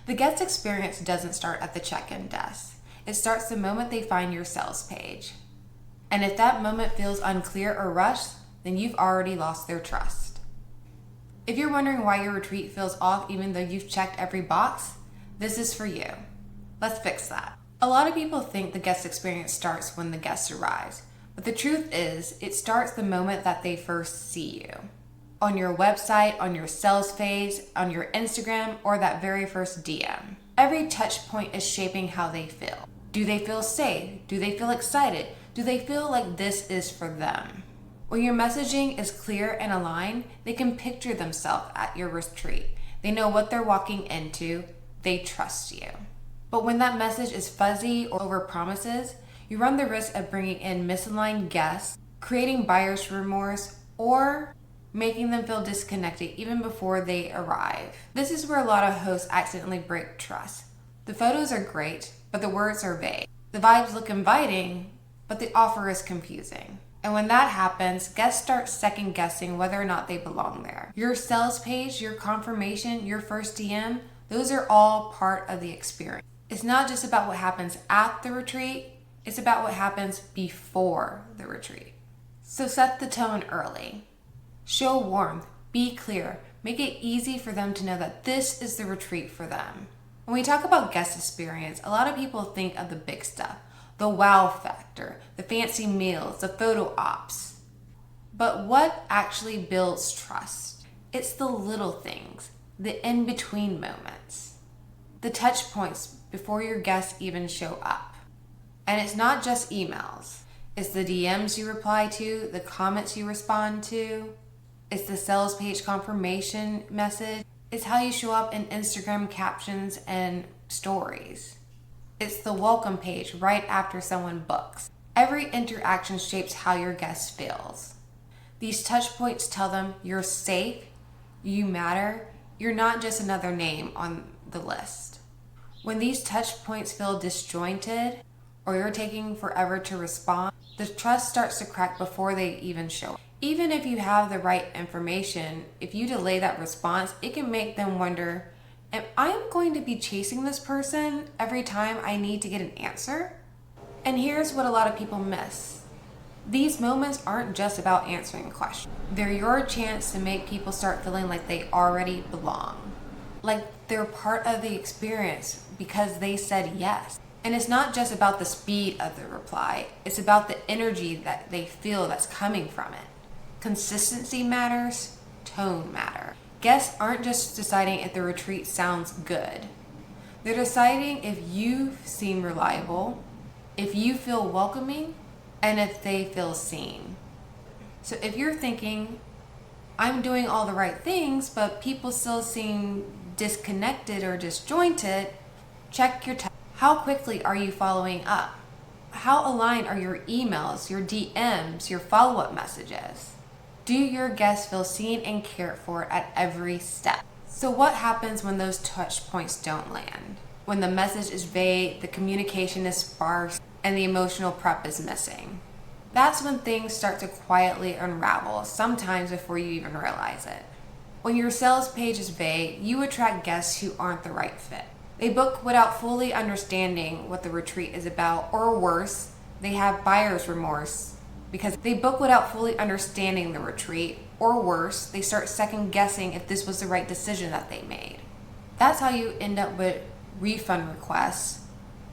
The guest experience doesn't start at the check-in desk. It starts the moment they find your sales page. And if that moment feels unclear or rushed, then you've already lost their trust. If you're wondering why your retreat feels off even though you've checked every box, this is for you. Let's fix that. A lot of people think the guest experience starts when the guest arrives, but the truth is, it starts the moment that they first see you. On your website, on your sales page, on your Instagram, or that very first DM. Every touch point is shaping how they feel. Do they feel safe? Do they feel excited? Do they feel like this is for them? When your messaging is clear and aligned, they can picture themselves at your retreat. They know what they're walking into. They trust you. But when that message is fuzzy or overpromises, you run the risk of bringing in misaligned guests, creating buyer's remorse, or making them feel disconnected even before they arrive. This is where a lot of hosts accidentally break trust. The photos are great, but the words are vague. The vibes look inviting, but the offer is confusing. And when that happens, guests start second guessing whether or not they belong there. Your sales page, your confirmation, your first DM, those are all part of the experience. It's not just about what happens at the retreat, it's about what happens before the retreat. So set the tone early. Show warmth, be clear, make it easy for them to know that this is the retreat for them. When we talk about guest experience, a lot of people think of the big stuff. The wow factor, the fancy meals, the photo ops. But what actually builds trust? It's the little things, the in-between moments, the touch points before your guests even show up. And it's not just emails. It's the DMs you reply to, the comments you respond to. It's the sales page confirmation message. It's how you show up in Instagram captions and stories. It's the welcome page right after someone books. Every interaction shapes how your guest feels. These touch points tell them you're safe, you matter, you're not just another name on the list. When these touch points feel disjointed or you're taking forever to respond, the trust starts to crack before they even show up. Even if you have the right information, if you delay that response, it can make them wonder, am I going to be chasing this person every time I need to get an answer? And here's what a lot of people miss. These moments aren't just about answering a question. They're your chance to make people start feeling like they already belong. Like they're part of the experience because they said yes. And it's not just about the speed of the reply, it's about the energy that they feel that's coming from it. Consistency matters, tone matters. Guests aren't just deciding if the retreat sounds good. They're deciding if you seem reliable, if you feel welcoming, and if they feel seen. So if you're thinking, I'm doing all the right things, but people still seem disconnected or disjointed, check your text. How quickly are you following up? How aligned are your emails, your DMs, your follow-up messages? Do your guests feel seen and cared for at every step? So what happens when those touch points don't land? When the message is vague, the communication is sparse, and the emotional prep is missing? That's when things start to quietly unravel, sometimes before you even realize it. When your sales page is vague, you attract guests who aren't the right fit. They book without fully understanding what the retreat is about, or worse, they have buyer's remorse because they book without fully understanding the retreat, or worse, they start second guessing if this was the right decision that they made. That's how you end up with refund requests,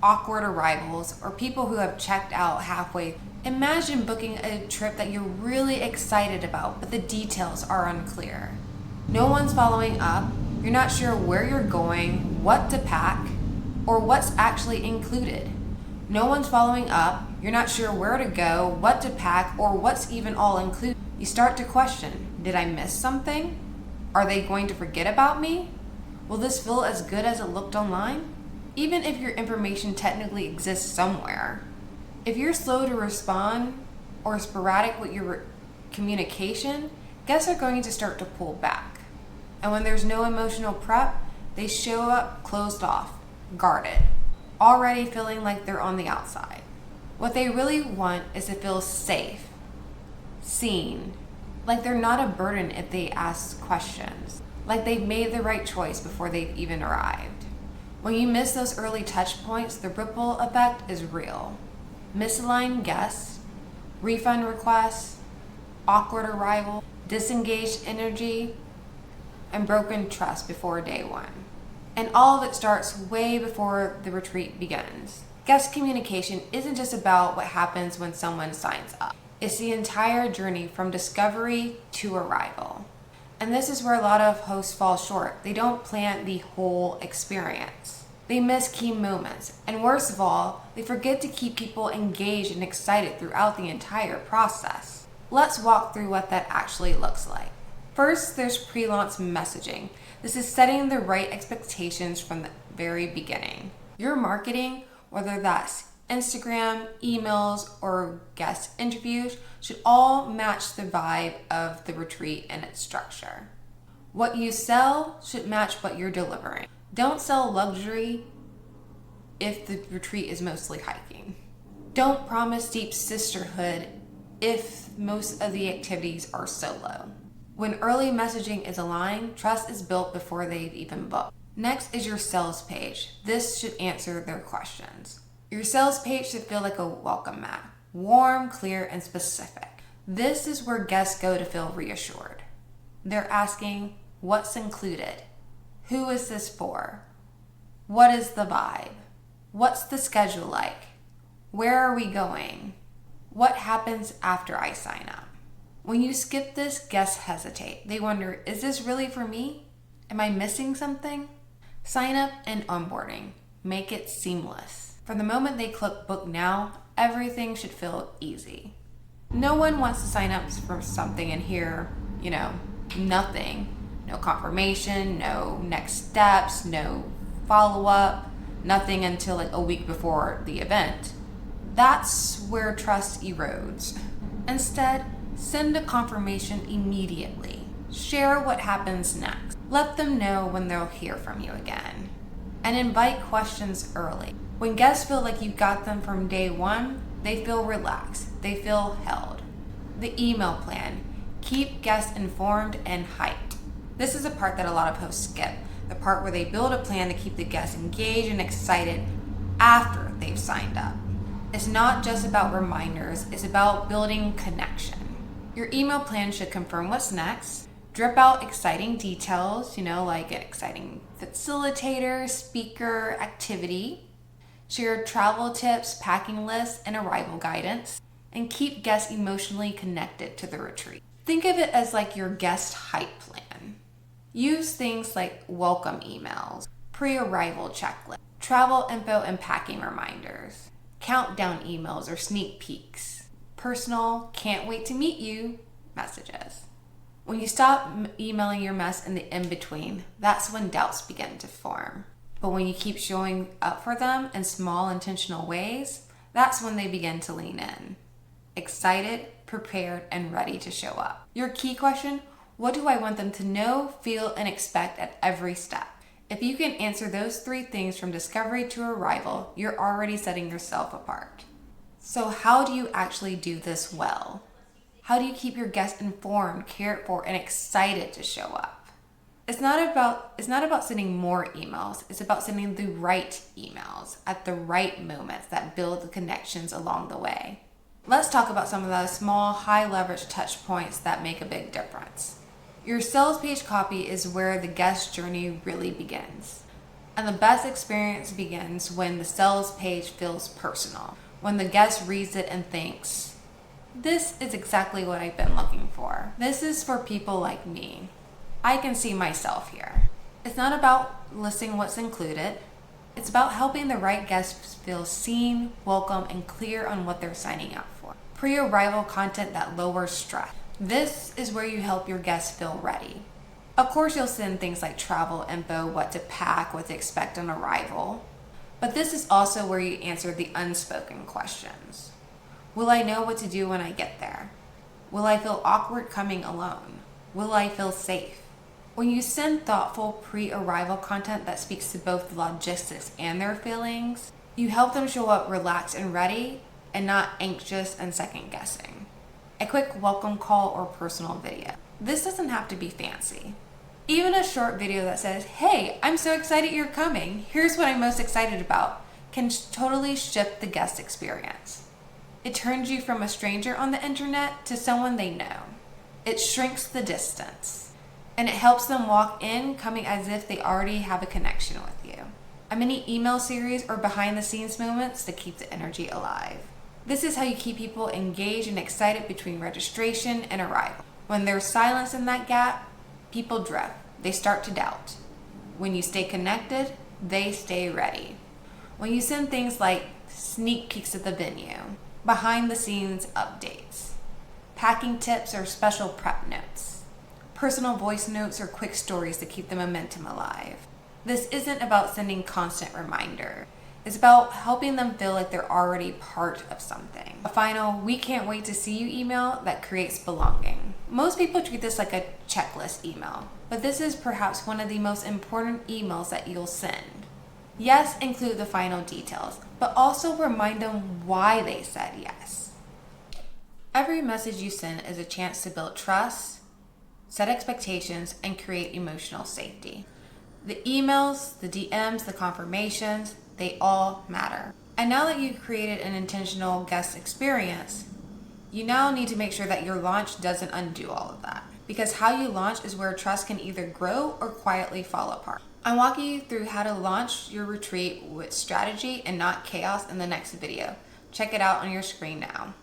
awkward arrivals, or people who have checked out halfway. Imagine booking a trip that you're really excited about, but the details are unclear. No one's following up, you're not sure where you're going, what to pack, or what's actually included. No one's following up, you're not sure where to go, what to pack, or what's even all included. You start to question, did I miss something? Are they going to forget about me? Will this feel as good as it looked online? Even if your information technically exists somewhere, if you're slow to respond or sporadic with your communication, guests are going to start to pull back. And when there's no emotional prep, they show up closed off, guarded, already feeling like they're on the outside. What they really want is to feel safe, seen, like they're not a burden if they ask questions, like they've made the right choice before they've even arrived. When you miss those early touch points, the ripple effect is real. Misaligned guests, refund requests, awkward arrival, disengaged energy, and broken trust before day one. And all of it starts way before the retreat begins. Guest communication isn't just about what happens when someone signs up. It's the entire journey from discovery to arrival. And this is where a lot of hosts fall short. They don't plan the whole experience. They miss key moments. And worst of all, they forget to keep people engaged and excited throughout the entire process. Let's walk through what that actually looks like. First, there's pre-launch messaging. This is setting the right expectations from the very beginning. Your marketing, whether that's Instagram, emails, or guest interviews, should all match the vibe of the retreat and its structure. What you sell should match what you're delivering. Don't sell luxury if the retreat is mostly hiking. Don't promise deep sisterhood if most of the activities are solo. When early messaging is aligned, trust is built before they've even booked. Next is your sales page. This should answer their questions. Your sales page should feel like a welcome mat, warm, clear, and specific. This is where guests go to feel reassured. They're asking, what's included? Who is this for? What is the vibe? What's the schedule like? Where are we going? What happens after I sign up? When you skip this, guests hesitate. They wonder, is this really for me? Am I missing something? Sign up and onboarding. Make it seamless. From the moment they click book now, everything should feel easy. No one wants to sign up for something and hear, nothing. No confirmation, no next steps, no follow-up, nothing until a week before the event. That's where trust erodes. Instead, send a confirmation immediately. Share what happens next. Let them know when they'll hear from you again. And invite questions early. When guests feel like you got them from day one, they feel relaxed. They feel held. The email plan. Keep guests informed and hyped. This is a part that a lot of hosts skip. The part where they build a plan to keep the guests engaged and excited after they've signed up. It's not just about reminders. It's about building connection. Your email plan should confirm what's next, drip out exciting details, like an exciting facilitator, speaker, activity, share travel tips, packing lists, and arrival guidance, and keep guests emotionally connected to the retreat. Think of it as like your guest hype plan. Use things like welcome emails, pre-arrival checklist, travel info and packing reminders, countdown emails or sneak peeks, personal, can't wait to meet you messages. When you stop emailing your mess in the in-between, that's when doubts begin to form. But when you keep showing up for them in small intentional ways, that's when they begin to lean in. Excited, prepared, and ready to show up. Your key question, what do I want them to know, feel, and expect at every step? If you can answer those three things from discovery to arrival, you're already setting yourself apart. So how do you actually do this well? How do you keep your guests informed, cared for, and excited to show up? It's not about sending more emails. It's about sending the right emails at the right moments that build the connections along the way. Let's talk about some of those small, high-leverage touch points that make a big difference. Your sales page copy is where the guest journey really begins. And the best experience begins when the sales page feels personal. When the guest reads it and thinks, this is exactly what I've been looking for. This is for people like me. I can see myself here. It's not about listing what's included. It's about helping the right guests feel seen, welcome, and clear on what they're signing up for. Pre-arrival content that lowers stress. This is where you help your guests feel ready. Of course, you'll send things like travel info, what to pack, what to expect on arrival. But this is also where you answer the unspoken questions. Will I know what to do when I get there? Will I feel awkward coming alone? Will I feel safe? When you send thoughtful pre-arrival content that speaks to both the logistics and their feelings, you help them show up relaxed and ready and not anxious and second guessing. A quick welcome call or personal video. This doesn't have to be fancy. Even a short video that says, "Hey, I'm so excited you're coming. Here's what I'm most excited about," can totally shift the guest experience. It turns you from a stranger on the internet to someone they know. It shrinks the distance, and it helps them walk in coming as if they already have a connection with you. A mini email series or behind the scenes moments to keep the energy alive. This is how you keep people engaged and excited between registration and arrival. When there's silence in that gap, people drift. They start to doubt. When you stay connected, they stay ready. When you send things like sneak peeks at the venue, behind the scenes updates, packing tips or special prep notes, personal voice notes or quick stories to keep the momentum alive. This isn't about sending constant reminder. It's about helping them feel like they're already part of something. A final, "we can't wait to see you" email that creates belonging. Most people treat this like a checklist email, but this is perhaps one of the most important emails that you'll send. Yes, include the final details, but also remind them why they said yes. Every message you send is a chance to build trust, set expectations, and create emotional safety. The emails, the DMs, the confirmations, they all matter. And now that you've created an intentional guest experience, you now need to make sure that your launch doesn't undo all of that. Because how you launch is where trust can either grow or quietly fall apart. I'm walking you through how to launch your retreat with strategy and not chaos in the next video. Check it out on your screen now.